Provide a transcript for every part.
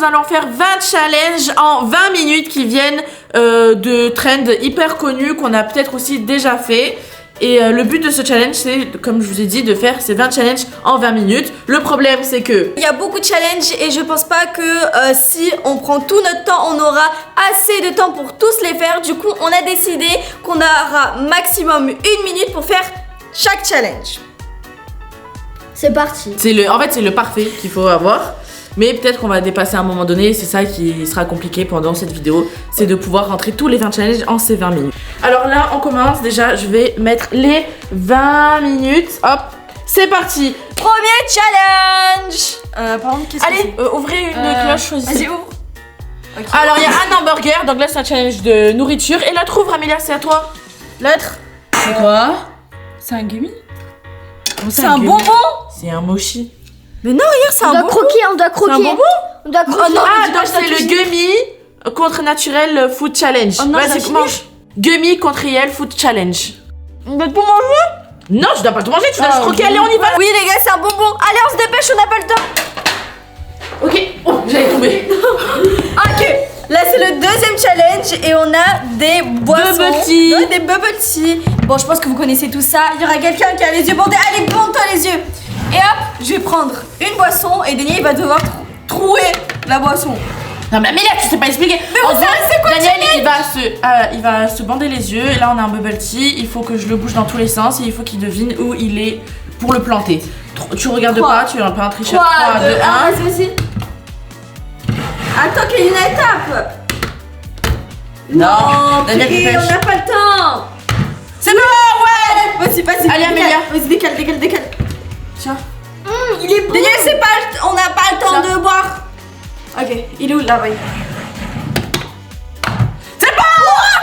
nous allons faire 20 challenges en 20 minutes qui viennent de trends hyper connus qu'on a peut-être aussi déjà fait. Et le but de ce challenge, c'est, comme je vous ai dit, de faire ces 20 challenges en 20 minutes. Le problème, c'est que... il y a beaucoup de challenges et je pense pas que si on prend tout notre temps, on aura assez de temps pour tous les faire. Du coup, on a décidé qu'on aura maximum 1 minute pour faire chaque challenge. C'est parti. En fait, c'est le parfait qu'il faut avoir. Mais peut-être qu'on va dépasser à un moment donné, c'est ça qui sera compliqué pendant cette vidéo, c'est de pouvoir rentrer tous les 20 challenges en ces 20 minutes. Alors là, on commence, déjà, je vais mettre les 20 minutes, hop, c'est parti. Premier challenge. Par contre, qu'est-ce que Allez, ouvrez une cloche, choisissez. Vas-y, ouvre. Okay. Alors, il y a un hamburger, donc là, c'est un challenge de nourriture. Et l'autre, ouvre, Amélia, c'est à toi. L'autre. C'est quoi? C'est un gummy? C'est un bonbon? C'est un mochi. Mais non, regarde, c'est un bonbon. On doit croquer. C'est un bonbon? On doit croquer. Oh non, ah, donc c'est le Gummy contre Naturel Food Challenge. Oh non, vas-y, mange. Gummy contre Riel Food Challenge. On doit tout manger? Non, je dois pas tout manger, tu dois juste croquer. Allez, on y va. Oui, les gars, c'est un bonbon. Allez, on se dépêche, on n'a pas le temps. Ok, oh, j'allais tomber. Ok, là, c'est le deuxième challenge et on a des boissons. Bubble tea. Ouais, des bubble tea. Bon, je pense que vous connaissez tout ça. Il y aura quelqu'un qui a les yeux bandés. Allez, bande-toi les yeux. Et hop, je vais prendre une boisson et Daniel va devoir trouer la boisson. Non mais Amélia, tu sais pas expliquer. Mais vous savez c'est quoi Daniel, il va se bander les yeux. Et là, on a un bubble tea. Il faut que je le bouge dans tous les sens et il faut qu'il devine où il est pour le planter. Tu regardes 3, pas, tu es un peu un tricheur. 3, 2, 1, 1. vas-y. Attends qu'il y ait une étape. Non, Daniel, purée, dépêche. on n'a pas le temps. C'est bon, ouais. Vas-y. Allez, Amélia. Vas-y, décale. Tiens. Il est bon. Daniel, on n'a pas le temps de boire. Ok, il est où là, oui. C'est bon.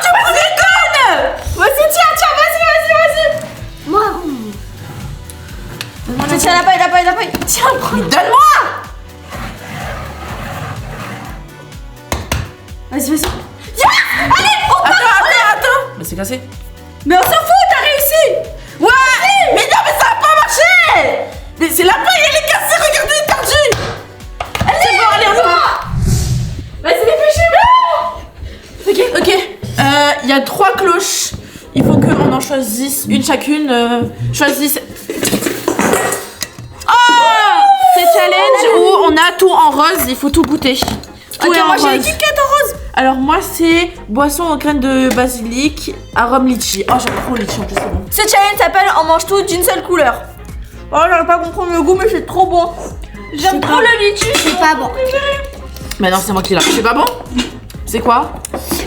Tu me déconnes. Vas-y, tiens, vas-y. Moi. Tiens, la paille. Tiens, prends. Donne-moi. Vas-y. Allez, on part. Attends. Mais c'est cassé. Mais on s'en fout, t'as réussi. Ouais. Mais non, mais ça a pas marché. Mais c'est la paille, elle est cassée. Regardez, elle est tordue. C'est bon, allez, on y va. Vas-y, dépêchez-vous. Ok. Il y a 3 cloches. Il faut qu'on en choisisse une chacune. Choisisse. Oh, c'est challenge où on a tout en rose. Il faut tout goûter. Tout est Ok, en moi j'ai les rose. Kit Kat en rose. Alors moi c'est boisson aux graines de basilic, arôme litchi. Oh j'aime trop le litchi en plus, c'est bon. Ce challenge s'appelle on mange tout d'une seule couleur. Oh, j'arrive pas à comprendre le goût, mais c'est trop bon. J'aime trop le litchi. C'est pas bon. Mais non, c'est moi qui l'a. C'est pas bon? C'est quoi?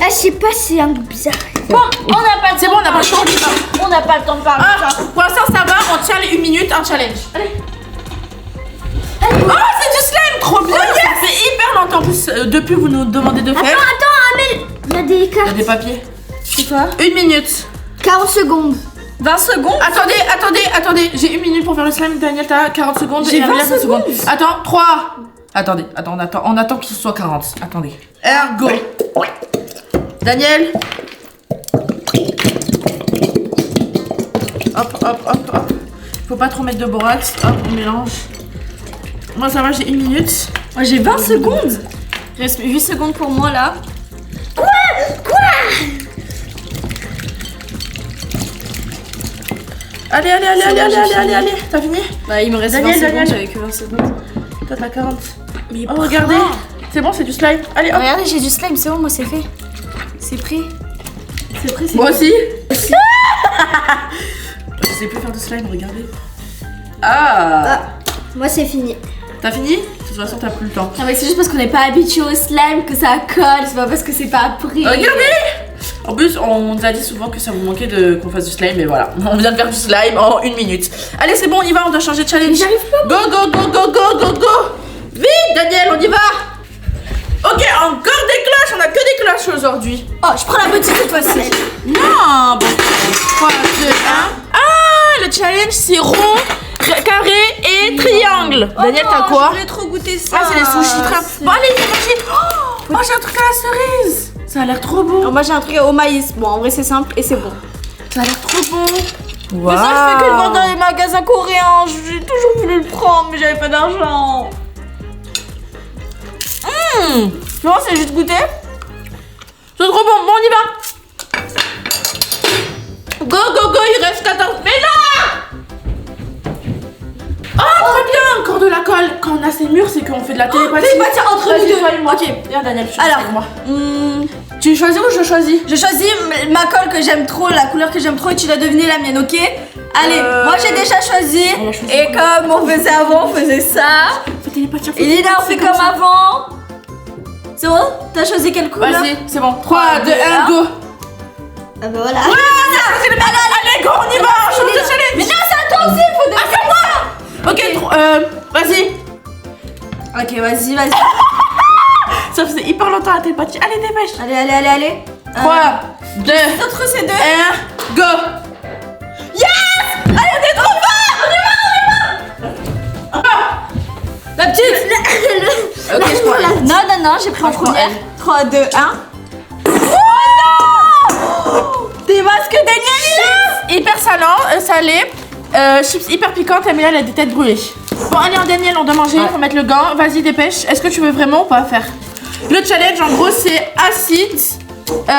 Ah, je sais pas, c'est un goût bizarre. Bon, on n'a pas le temps. C'est bon, on n'a pas le temps. On n'a pas le temps de parler. Ah, pour l'instant ça va, on tient les 1 minute, un challenge. Allez. Oh, c'est du slime, trop bien. Ça fait hyper longtemps en plus, depuis vous nous demandez de faire. Attends, Amel. Il y a des Il y a cartes. des papiers. C'est quoi? 1 minute. 40 secondes. 20 secondes. Attendez, j'ai 1 minute pour faire le slime. Daniel, t'as 40 secondes. J'ai et Amélia, 20 secondes. Attends, 3. Attendez, on attend qu'il soit 40. Attendez. Ergo. Daniel. Hop. Faut pas trop mettre de borax. Hop, on mélange. Moi, ça va, j'ai 1 minute. Moi j'ai 20 secondes. Il reste 8 secondes pour moi là. Allez. T'as fini? Bah, il me reste Daniel, 20 secondes, Daniel. j'avais que 20 secondes. Toi, t'as 40. Mais Oh, regardez. C'est bon, c'est du slime. Allez, hop. Regardez, j'ai du slime, c'est bon, moi c'est fait. C'est prêt. C'est prêt, c'est Moi prêt. aussi. Je sais plus faire de slime, regardez. Ah. Moi, c'est fini. T'as fini? De toute façon, t'as plus le temps. Non mais c'est juste parce qu'on n'est pas habitué au slime que ça colle, c'est pas parce que c'est pas appris. Regardez! En plus, on nous a dit souvent que ça vous manquait qu'on fasse du slime, mais voilà. On vient de faire du slime en 1 minute. Allez, c'est bon, on y va, on doit changer de challenge. J'arrive pas. Go! Vite, Daniel, on y va! Ok, encore des cloches, on a que des cloches aujourd'hui. Oh, je prends la petite cette fois-ci. Non, bon. 3, 2, 1. Ah, le challenge, c'est rond, carré et triangle. Daniel, t'as quoi? Je voulais trop goûter ça. Ah, c'est les sushis trappes. Bon, allez, viens manger. Oh, j'ai un truc à la cerise. Ça a l'air trop bon. Alors, moi j'ai un truc au maïs. Bon, en vrai c'est simple et c'est bon. Ça a l'air trop bon. Mais ça, je fais que le vendre dans les magasins coréens. J'ai toujours voulu le prendre, mais j'avais pas d'argent. Non, c'est juste goûter. C'est trop bon. Bon, on y va. Go, go, go, il reste 14. Mais non! Oh, très bien. Encore de la colle. Quand on a ces murs, c'est qu'on fait de la télépathie. Télépathie entre nous deux. Toi et moi. Ok. Viens, Daniel, tu Alors, avec moi. Tu choisis ou je choisis? Je choisis ma colle que j'aime trop, la couleur que j'aime trop et tu dois deviner la mienne, ok? Allez, moi j'ai déjà choisi. On va choisir Et comme on faisait avant, on faisait ça. Faut télépathie. Et Lina, on fait comme avant. C'est bon? T'as choisi quelle couleur? Vas-y, c'est bon. 3, 2, 1, go. Ah bah voilà. Allez, go, on y va. Change de challenge. Mais non, c'est à toi aussi, il faut deviner. Ok, vas-y. Ok, vas-y, vas-y. Ça faisait hyper longtemps la télépathie. Allez, dépêche. Allez, allez, allez, allez. 3, 2, Entre ces deux. 1, go. Yes! Allez, t'es trop fort! On y va! La petite! Ok, je prends. Non, non, non, j'ai pris en Je prends première. elle. 3, 2, 1. Oh non! Des masques Daniel! Hyper salé, chips hyper piquantes. Amélia, elle a des têtes brûlées. Bon, allez, Daniel, on doit manger. Il faut mettre le gant. Vas-y, dépêche. Est-ce que tu veux vraiment ou pas faire? Le challenge, en gros, c'est acide,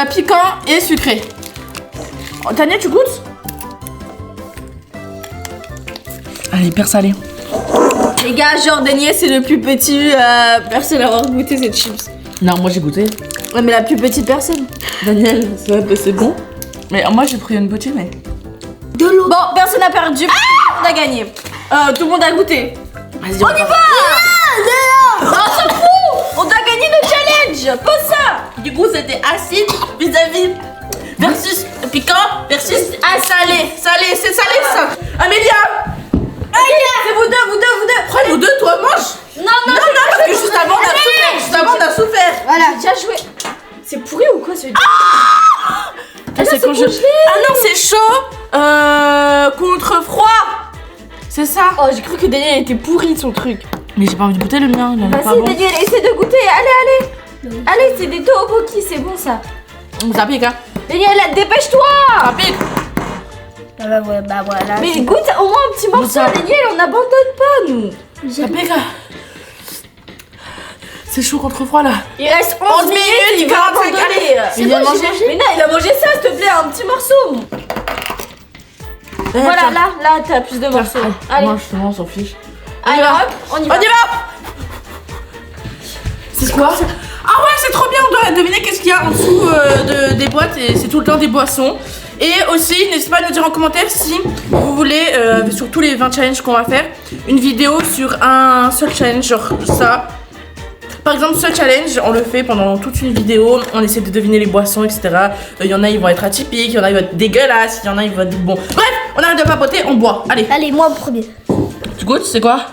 piquant et sucré. Oh, Daniel, tu goûtes? Elle est hyper salée. Les gars, genre Daniel, c'est le plus petit personne à avoir goûté cette chips. Non, moi j'ai goûté. Ouais, mais la plus petite personne. Daniel, c'est bon. Mais moi j'ai pris une bouteille, mais. De l'eau. Bon, personne n'a perdu. On a gagné. Tout le monde a goûté. Vas-y, On y va! Non, on s'en fout! On doit gagner le challenge! Pose ça! Du coup, c'était acide vis-à-vis versus piquant versus salé. Salé, c'est salé ça. Amélia! C'est vous deux! Pourquoi nous deux, toi, mange? Non, Non, parce que juste avant, on a souffert. Juste avant, on a souffert. Voilà. J'ai déjà joué. C'est pourri ou quoi ce jeu? Ah, c'est congelé. Ah non, c'est chaud contre froid. C'est ça. Oh, j'ai cru que Daniel était pourri son truc. Mais j'ai pas envie de goûter le mien, il en est pas Vas-y, bon. Daniel, essaie de goûter. Allez! Allez, c'est des tteokbokki, c'est bon ça. Ça pique, hein. Daniel, dépêche-toi! Ça pique. Ah bah voilà. Mais goûte au moins un petit morceau, ça. Daniel, on n'abandonne pas nous. Ça pique. C'est chaud contre froid là. Il reste 11 minutes, il va 45, abandonner. Il vient de manger. Mais non, il a mangé ça, s'il te plaît, un petit morceau. Voilà, tiens. là, t'as plus de morceaux. Allez, Moi, justement, on s'en fiche. allez, hop, on y va. On y va. C'est quoi? Ah ouais, c'est trop bien. On doit deviner qu'est-ce qu'il y a en dessous des boîtes et c'est tout le temps des boissons. Et aussi, n'hésitez pas à nous dire en commentaire si vous voulez, sur tous les 20 challenges qu'on va faire, une vidéo sur un seul challenge, genre ça. Par exemple, ce challenge, on le fait pendant toute une vidéo, on essaie de deviner les boissons, etc. Il y en a, ils vont être atypiques, il y en a, ils vont être dégueulasses, il y en a, ils vont être bons. Bref, on arrête de papoter, on boit. Allez, Allez, moi premier. tu goûtes, c'est quoi?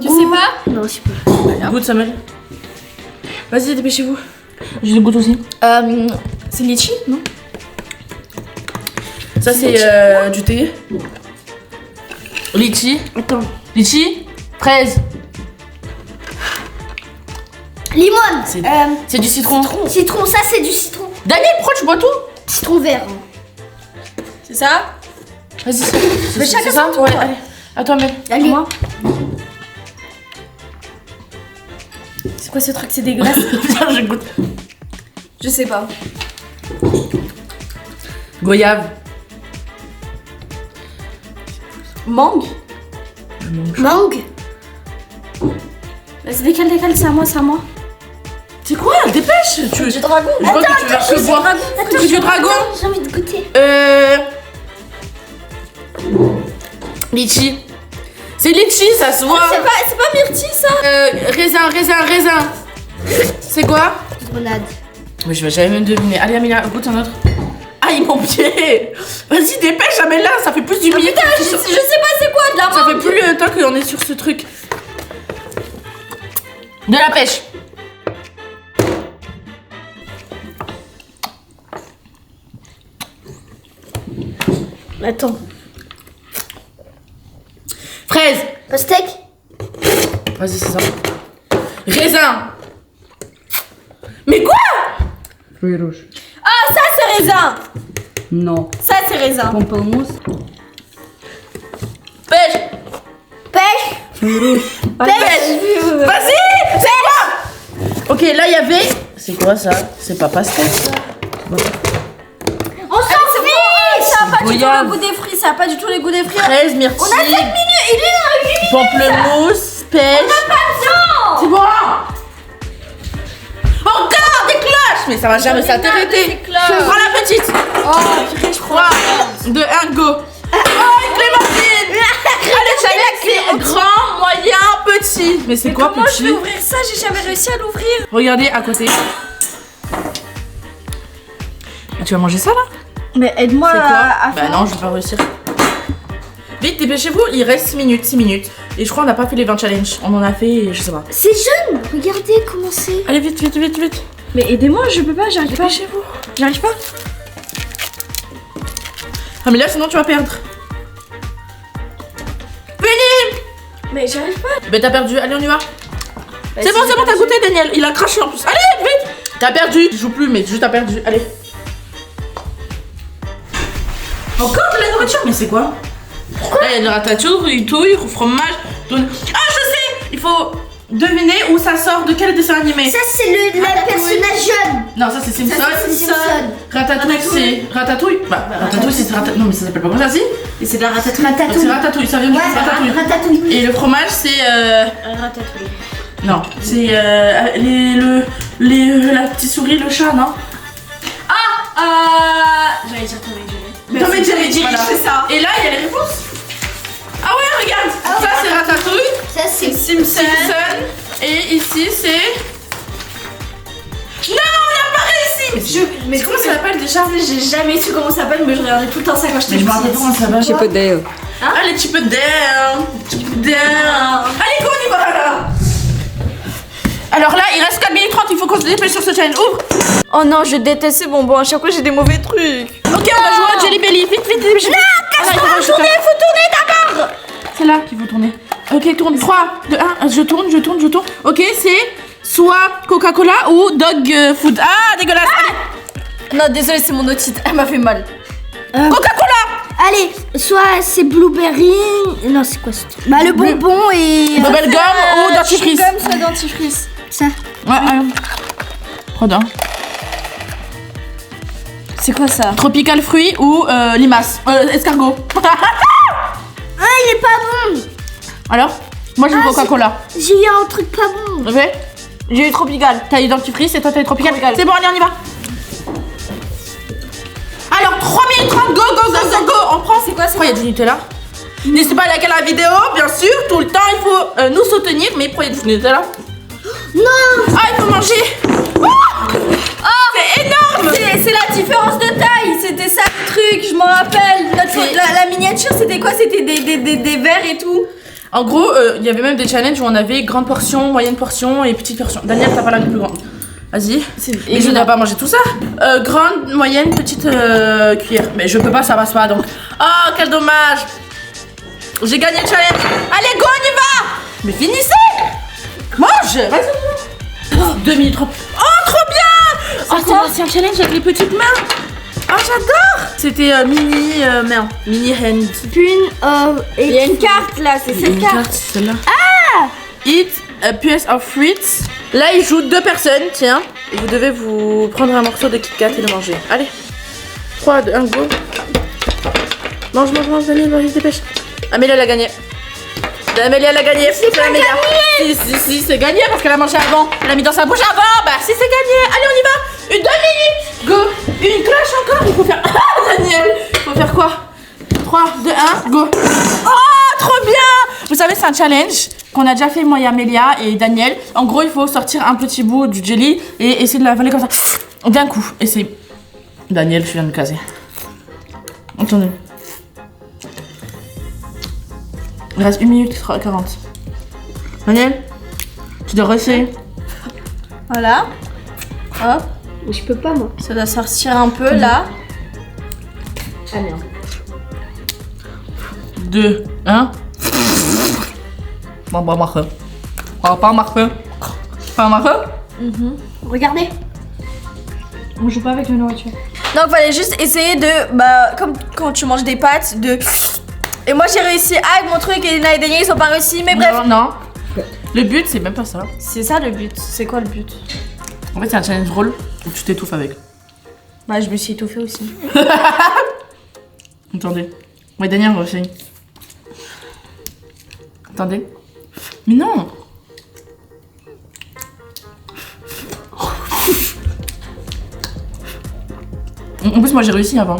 Tu sais pas? Non, je sais pas. Goûte, Samuel. Vas-y, dépêchez-vous. Je le goûte aussi. C'est litchi, non? Ça, c'est du thé. Litchi. Attends. Litchi. Fraise. Limon. C'est du citron. Citron, ça c'est du citron. Daniel, pourquoi tu bois tout? Citron vert. C'est ça? Vas-y, Mais chacun c'est ça? son tour. Ouais, allez. À toi, Mel. Allez. Moi. C'est quoi ce truc? C'est dégueulasse. Viens, je goûte. Je sais pas. Goyave. Mangue? Mangue. Vas-y, décale, c'est à moi, c'est à moi. C'est quoi? Dépêche. Tu Du dragon? Je vois que tu vas que boire. Attends, Du dragon. J'ai envie de goûter. Litchi. C'est litchi, ça se voit. C'est pas myrtille ça? Raisin. C'est quoi? Grenade. Mais je vais jamais même deviner. Allez, Amélia, goûte un autre. Aïe, mon pied. Vas-y, dépêche, Amélia. Ça fait plus du minutes. Putain, je sais pas c'est quoi de la Ça mangue. fait plus longtemps qu'on est sur ce truc. De la pêche. Attends. Fraise. Pastèque. Vas-y, c'est ça. Raisin. Mais quoi? Fruits rouges. Ah, ça c'est raisin. Non. Ça c'est raisin. Pamplemousse. Pêche. Pêche. Fruits rouges. Vas-y, c'est quoi? Ok, là il y avait. C'est quoi ça? C'est pas pastèque ça? On s'en fiche. Ça a pas du tout Goyave. le goût des fruits, ça a pas du tout les goûts des fruits. 13 myrtilles. On a 7 minutes, il est dans 8 minutes. Pamplemousse, pêche. C'est bon. Encore des cloches. Mais ça va jamais s'arrêter. Prends la petite. Oh, 3, 2, 1, go. Oh, Clémentine. Allez, c'est grand, moyen, petit. Mais c'est quoi Comment je vais petit? ouvrir ça? J'ai jamais réussi à l'ouvrir. Regardez à côté. Tu vas manger ça là? Mais aide-moi C'est quoi? à Bah faire. non, je vais pas réussir. Vite, dépêchez-vous, il reste 6 minutes, 6 minutes. Et je crois qu'on n'a pas fait les 20 challenges. On en a fait, je sais pas. C'est jeune. Regardez comment c'est. Allez, vite, vite, vite, vite. Mais aidez-moi, je peux pas, j'arrive pas. Dépêchez-vous. J'arrive pas. Ah mais là, sinon tu vas perdre. Fini. Mais j'arrive pas. Mais t'as perdu, allez, on y va. C'est bon, si, t'as j'ai goûté, Daniel. Il a craché en plus. Allez, vite. T'as perdu. Tu joues plus, mais juste t'as perdu. Allez. Encore de la nourriture? Mais c'est quoi? Là, il y a de la ratatouille, touille, fromage. Ah, je sais. Il faut deviner où ça sort, de quel dessin animé. Ça, c'est le personnage jeune. Non, ça c'est Simpson. Ça, c'est Simpson. Ratatouille, c'est Ratatouille. Bah, Ratatouille, c'est Ratatouille. Non, mais ça s'appelle pas comme ça, si? Et c'est de la ratatouille. Donc, c'est Ratatouille, ça vient du Ratatouille. Ratatouille. Et le fromage, c'est. Ratatouille. Non, c'est la petite souris, le chat, non? J'allais dire Tom et Jerry. Tom et Jerry, voilà. c'est ça. Et là, il y a les réponses. Ah ouais, regarde. Ça, c'est Ratatouille. Ça, c'est Simpson. Simpson. Et ici, c'est. Non, on n'a pas réussi. Mais comment ça s'appelle déjà? J'ai jamais su comment ça s'appelle, mais je regardais tout le temps ça quand j'étais Mais je me rappelle pas comment ça s'appelle. Chip and Dale. Allez, tu peux down. Allez, go, on y va. Alors là, il reste 4 minutes 30, il faut qu'on se dépêche sur ce challenge. Ouvre. Oh non, je déteste ces bonbons. À chaque fois, j'ai des mauvais trucs. Ok, on va jouer à Jelly Belly. Vite, vite, vite. Non, Faut tourner d'abord. C'est là qu'il faut tourner. Ok, tourne. 3, 2, 1. Je tourne. Ok, c'est soit Coca-Cola ou Dog Food. Ah, dégueulasse. Allez. Non, désolé, c'est mon otite. Elle m'a fait mal. Coca-Cola. Allez, soit c'est blueberry. Non, c'est quoi ce truc? Bah, le bonbon et. Bubblegum ou dentifrice. Comme ça, dentifrice. Ça. Ouais, Rodin. C'est quoi ça? Tropical fruit ou limace. Escargot. Ah, il est pas bon. Alors, moi j'ai eu Coca-Cola. J'ai eu un truc pas bon. Ok. J'ai eu tropical. T'as eu dentifrice et toi t'as eu tropical. C'est bon, allez, on y va. Alors, 3 minutes 30, go. On prend. C'est quoi, c'est Pourquoi il y a du Nutella? N'hésitez pas à liker la vidéo, bien sûr. Tout le temps, il faut nous soutenir. Mais pourquoi il y a du Nutella? Non. Ah, il faut manger. C'est énorme. C'est la différence de taille, c'était ça le truc, je m'en rappelle. La miniature, c'était quoi? C'était des verres et tout. En gros, il y avait même des challenges où on avait grande portion, moyenne portion et petite portion. Daniel, t'as pas la plus grande. Vas-y. Et je ne dois pas manger tout ça. Grande, moyenne, petite cuillère. Mais je peux pas, ça passe pas donc. Oh, quel dommage. J'ai gagné le challenge. Allez, go, on y va. Mais finissez. Mange. Vas-y. 2 minutes 30. Oh, trop bien. Oh, c'est un challenge avec les petites mains. Oh, j'adore. C'était mini main. Mini hand. Une. Il y a une carte là, c'est cette carte. Celle-là. Ah. Eat a piece of fruits. Là, il joue 2 personnes, tiens. Et vous devez vous prendre un morceau de Kit Kat et le manger. Allez. 3, 2, 1, go. Mange, Daniel, vas-y, dépêche. Amélie, elle a gagné. Amélie, elle a gagné. C'est pas gagné. Si, c'est gagné parce qu'elle a mangé avant. Elle a mis dans sa bouche avant. Bah, si, c'est gagné. Allez, on y va. 2 minutes. Go. Une cloche encore. Il faut faire. Ah, Daniel. Il faut faire quoi? 3, 2, 1, go. Oh, trop bien. Vous savez, c'est un challenge qu'on a déjà fait, moi et Amélia et Daniel. En gros, il faut sortir un petit bout du jelly et essayer de l'avaler comme ça d'un coup. Et c'est... Daniel, je viens de me caser. Attendez. Il reste 1 minute 40. Daniel, tu dois rester. Voilà. Hop, Je peux pas, moi. ça doit sortir un peu là. Ah merde. 2, 1. Bon, marqué. Pas marqué. Regardez. On joue pas avec la nourriture. Donc fallait juste essayer de, bah, comme quand tu manges des pâtes, de Et moi j'ai réussi avec mon truc et Lina et Daniel ils ont pas réussi, mais bref. Non. Le but, c'est même pas ça. C'est ça le but. C'est quoi le but? En fait, c'est un challenge drôle où tu t'étouffes avec. Bah je me suis étouffée aussi. Attendez. Ouais, Daniel, moi aussi. Attendez. Mais non. En plus, moi j'ai réussi avant.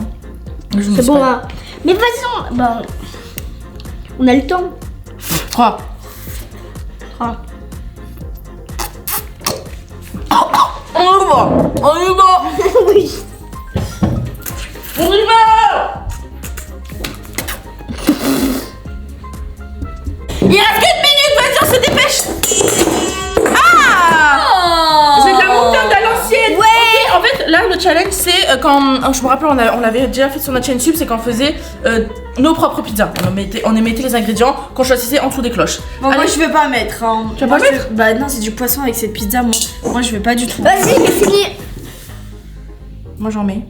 C'est bon, hein. Mais vas-y, bah, on a le temps. 3. On y va. Oui. On y va. Il reste qu'une minute, vas-y, on se dépêche. Ah, c'est de la moutarde à l'ancienne. Ouais. Ok, en fait, là, le challenge, c'est quand... Je me rappelle, on avait déjà fait sur notre chaîne sub, c'est qu'on faisait nos propres pizzas. On émettait les ingrédients qu'on choisissait en dessous des cloches. Bon, moi Allez. je vais pas mettre. Hein. Tu vas pas Moi, mettre Bah non, c'est du poisson avec cette pizza. Moi je vais pas du tout. Vas-y, mais fini. Moi, j'en mets.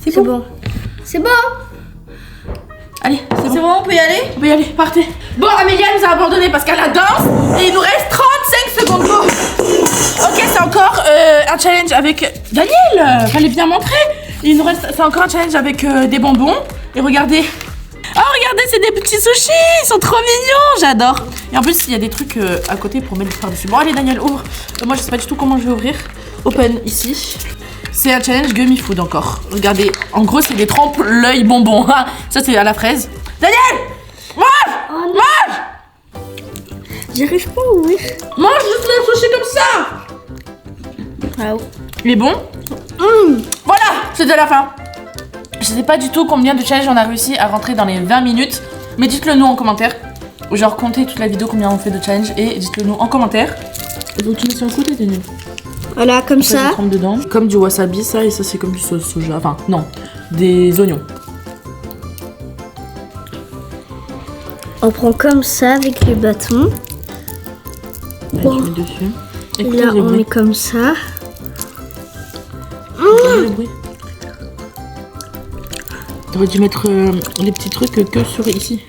C'est bon. C'est bon. Allez, c'est bon. C'est bon, on peut y aller? On peut y aller, partez. Bon, Amélia nous a abandonné parce qu'elle a danse et il nous reste 35 secondes. Go. Ok, c'est encore un challenge avec Daniel. Fallait bien montrer. Il nous reste, c'est encore un challenge avec des bonbons. Et regardez. Oh, regardez, c'est des petits sushis. Ils sont trop mignons. J'adore. Et en plus, il y a des trucs à côté pour mettre par-dessus. Bon, allez, Daniel, ouvre. Moi, je sais pas du tout comment je vais ouvrir. Open ici. C'est un challenge gummy food encore. Regardez, en gros, c'est des trempes l'œil bonbon. Ça, c'est à la fraise. Daniel, mange, Oh, non. mange, J'arrive pas à ouvrir. mange juste le sushi comme ça. Ah ouais. Il est bon. Voilà, c'est de la fin. Je sais pas du tout combien de challenges on a réussi à rentrer dans les 20 minutes. Mais dites-le nous en commentaire. Genre, comptez toute la vidéo combien on fait de challenge et dites-le nous en commentaire. Donc, tu mets sur le côté, Daniel. Voilà, comme ça. Je trempe dedans. Comme du wasabi, ça, et ça, c'est comme du sauce soja. Enfin, non, des oignons. On prend comme ça avec les bâtons. Allez, Bon. tu mets dessus. Et Écoutez là, les on bruits. met comme ça. Entendez les bruits. T'aurais dû mettre les petits trucs que sur ici.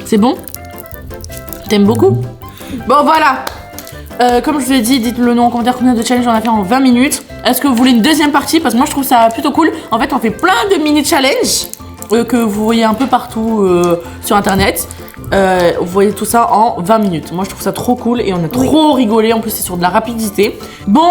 C'est bon? T'aimes beaucoup? Bon, voilà. Comme je vous ai dit, dites-le nous en commentaire combien de challenges on a fait en 20 minutes. Est-ce que vous voulez une deuxième partie? Parce que moi je trouve ça plutôt cool. En fait, on fait plein de mini challenges que vous voyez un peu partout sur internet. Vous voyez tout ça en 20 minutes. Moi je trouve ça trop cool et on a trop rigolé. En plus, c'est sur de la rapidité. Bon,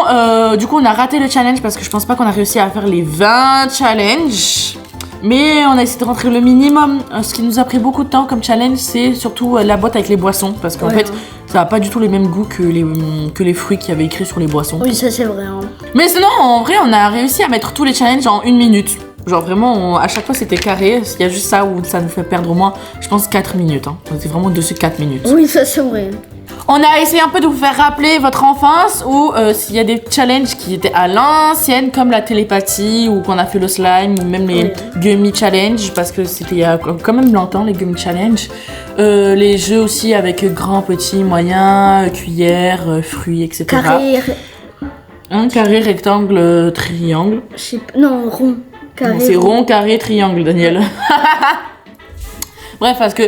du coup, on a raté le challenge parce que je pense pas qu'on a réussi à faire les 20 challenges. Mais on a essayé de rentrer le minimum. Ce qui nous a pris beaucoup de temps comme challenge, c'est surtout la boîte avec les boissons. Parce qu'en fait, ça n'a pas du tout le même goût que les fruits qu'il y avait écrit sur les boissons. Oui, ça c'est vrai. Hein. Mais sinon, en vrai, on a réussi à mettre tous les challenges en 1 minute. Genre vraiment, à chaque fois c'était carré. Il y a juste ça où ça nous fait perdre au moins, je pense, 4 minutes. Hein. On était vraiment dessus 4 minutes. Oui, ça c'est vrai. On a essayé un peu de vous faire rappeler votre enfance ou s'il y a des challenges qui étaient à l'ancienne comme la télépathie ou qu'on a fait le slime ou même les gummy challenge parce que c'était il y a quand même longtemps les gummy challenge. Les jeux aussi avec grand, petit, moyen, cuillère, fruits, etc. Carré. Un carré, rectangle, triangle. Je sais pas. Non, rond. Carré. Non, c'est rond, carré, triangle, Daniel. Bref, parce que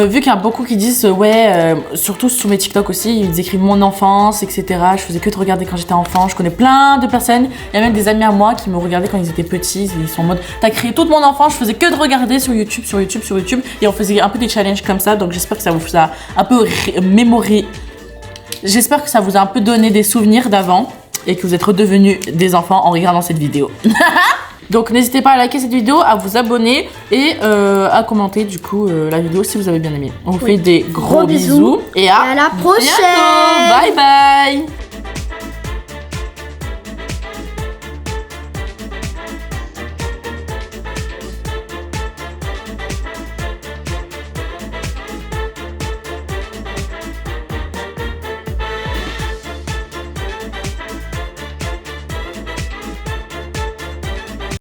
vu qu'il y a beaucoup qui disent surtout sur mes TikTok aussi, ils écrivent mon enfance, etc. Je faisais que de regarder quand j'étais enfant. Je connais plein de personnes. Il y a même des amis à moi qui me regardaient quand ils étaient petits. Ils sont en mode, t'as créé toute mon enfance. Je faisais que de regarder sur YouTube. Et on faisait un peu des challenges comme ça. Donc j'espère que ça vous a un peu mémoré. J'espère que ça vous a un peu donné des souvenirs d'avant et que vous êtes redevenus des enfants en regardant cette vidéo. Donc n'hésitez pas à liker cette vidéo, à vous abonner et à commenter du coup la vidéo si vous avez bien aimé. On vous fait des gros bisous et à la prochaine. bientôt. Bye bye.